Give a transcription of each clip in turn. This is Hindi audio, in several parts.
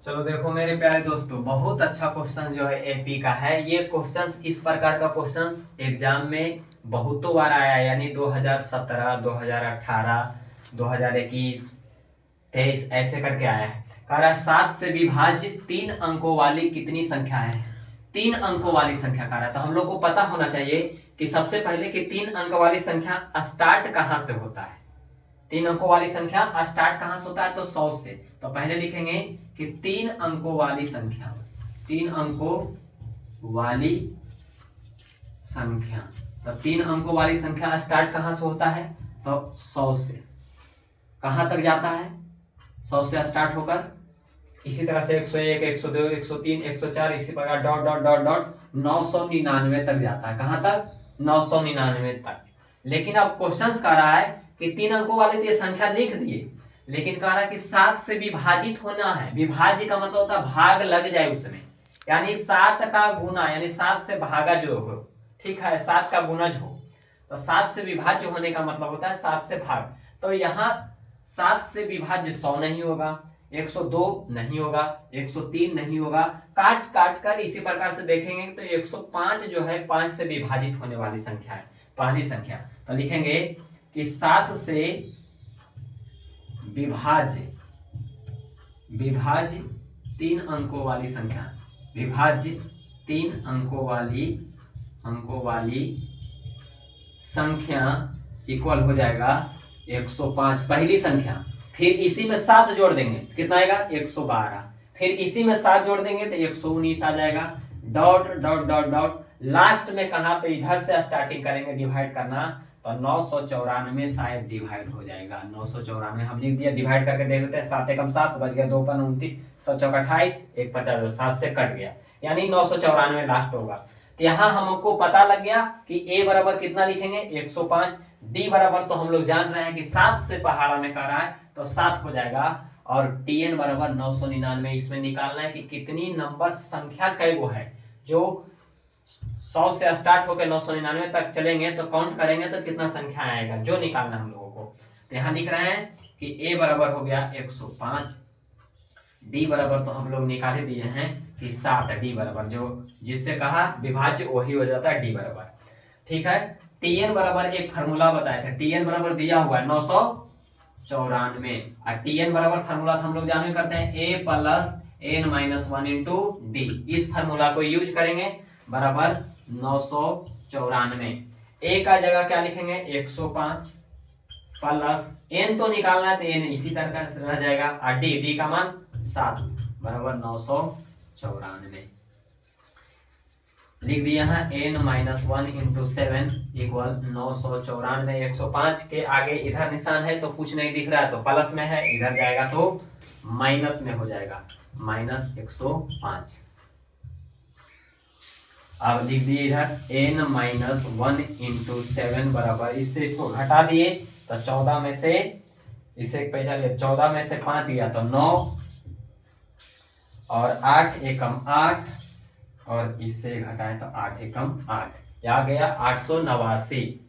चलो देखो मेरे प्यारे दोस्तों, बहुत अच्छा क्वेश्चन जो है एपी का है। ये क्वेश्चंस इस प्रकार का क्वेश्चंस एग्जाम में बहुतों बार आया है, यानी 2017, 2018, 2021, 23 ऐसे करके आया है। कह रहा है 7 से विभाज्य 3 अंकों वाली कितनी संख्याएं हैं। 3 अंकों वाली संख्या कह रहा है, तो हम लोग को पता होना चाहिए कि सबसे पहले कि 3 अंक वाली संख्या स्टार्ट कहां से होता है। 3 अंकों वाली संख्या स्टार्ट कहां से होता है, तो 100 से। तो पहले लिखेंगे कि 3 अंकों वाली संख्या, 3 अंकों वाली संख्या, तो 3 अंकों वाली संख्या स्टार्ट कहां से होता है, तो 100 से। कहां तक जाता है, 100 से स्टार्ट होकर इसी तरह से 101, 102, 103, 104, इसी प्रकार डॉट डॉट डॉट डॉट 999 तक जाता है। कहां तक, 999 तक। लेकिन अब क्वेश्चंस कह रहा है कि 3 अंकों वाले तो ये संख्या लिख दिए, लेकिन कह रहा है कि 7 से विभाजित होना है। विभाज्य का मतलब होता है भाग लग जाए उसमें, यानी 7 का गुना, यानी 7 से भागा जो हो, ठीक है, 7 का गुणज हो। तो 7 से विभाज्य होने का मतलब होता है 7 से भाग। तो यहाँ 7 से विभाज्य 100 नहीं होगा, 102 नहीं होगा, 103 नहीं होगा। काट काट कर इसी प्रकार से देखेंगे तो 105 जो है 5 से विभाजित होने वाली संख्या है, पहली संख्या। तो लिखेंगे कि 7 से विभाज्य, विभाज्य 3 अंकों वाली संख्या, विभाज्य 3 अंकों वाली संख्या इक्वल हो जाएगा 105, पहली संख्या। फिर इसी में 7 जोड़ देंगे, कितना आएगा, 112। फिर इसी में 7 जोड़ देंगे तो 119 आ जाएगा। Dot dot dot dot last में कहा, तो इधर से स्टार्टिंग करेंगे डिवाइड करना, तो 994 शायद डिवाइड हो जाएगा। 994 हम लिख दिया, डिवाइड करके देख लेते हैं। 7 एकम 7 बच गया, 2 पन 29, 7 चौक 28, 1 50, 7 से कट गया, यानी 994 लास्ट होगा। तो यहाँ हमको पता लग गया कि ए बराबर कितना लिखेंगे, 105। डी बराबर तो हम लोग जान रहे हैं कि 7 से पहाड़ा में कर रहा है, तो 7 हो जाएगा। और टीएन बराबर 999, इसमें निकालना है कि कितनी नंबर संख्या कई वो है जो 100 से स्टार्ट होकर 999 तक चलेंगे, तो काउंट करेंगे तो कितना संख्या आएगा, जो निकालना हम लोगों को। तो यहाँ लिख रहे हैं कि ए बराबर हो गया 105, डी बराबर तो हम लोग निकाल ही दिए हैं कि 7, डी बराबर जो जिससे कहा विभाज्य वही हो जाता है, डी बराबर, ठीक है। टीएन बराबर एक फार्मूला बताया था, टीएन बराबर दिया हुआ है 994, और टीएन बराबर फार्मूला हम लोग जानवे करते हैं a plus n minus 1 into d. इस फार्मूला को यूज करेंगे, बराबर 994। ए का जगह क्या लिखेंगे, 105 प्लस एन तो निकालना है तो एन इसी तरह से रह जाएगा, और डी का मान 7 बराबर 994। लिख दिया है एन माइनस 1 इंटू 7 इक्वल 994। 105 के आगे इधर निशान है तो कुछ नहीं दिख रहा है, तो प्लस में है, इधर जाएगा तो माइनस में हो जाएगा, माइनस 105। अब लिख दिए इधर एन माइनस 1 इंटू 7 बराबर, इससे इसको घटा दिए तो 14 में से इसे पैसा लिया, 14 में से 5 गया तो 9, और 8 एकम 8, और इससे घटाए तो 8 एकम 8, या गया 889।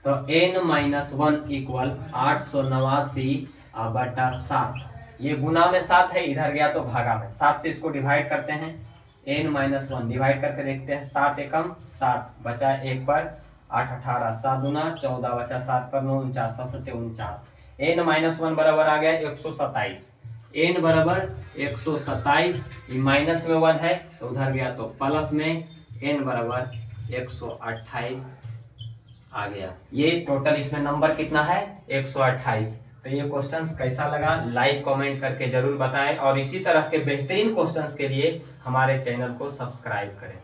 तो n माइनस 1 इक्वल 889 बटा 7। ये गुना में 7 है, इधर गया तो भागा में, 7 से इसको डिवाइड करते हैं, n माइनस 1 डिवाइड करके देखते हैं, 7 एकम 7 बचा 1 पर 8 18, 7 दूना 14 बचा 7 पर 9 49, 7 49, n माइनस 1 बराबर आ गया 127। n बराबर 127, माइनस में 1 है तो उधर गया तो प्लस में, n बराबर 128 आ गया। ये टोटल इसमें नंबर कितना है, 128। तो ये क्वेश्चंस कैसा लगा, लाइक कमेंट करके जरूर बताएं, और इसी तरह के बेहतरीन क्वेश्चंस के लिए हमारे चैनल को सब्सक्राइब करें।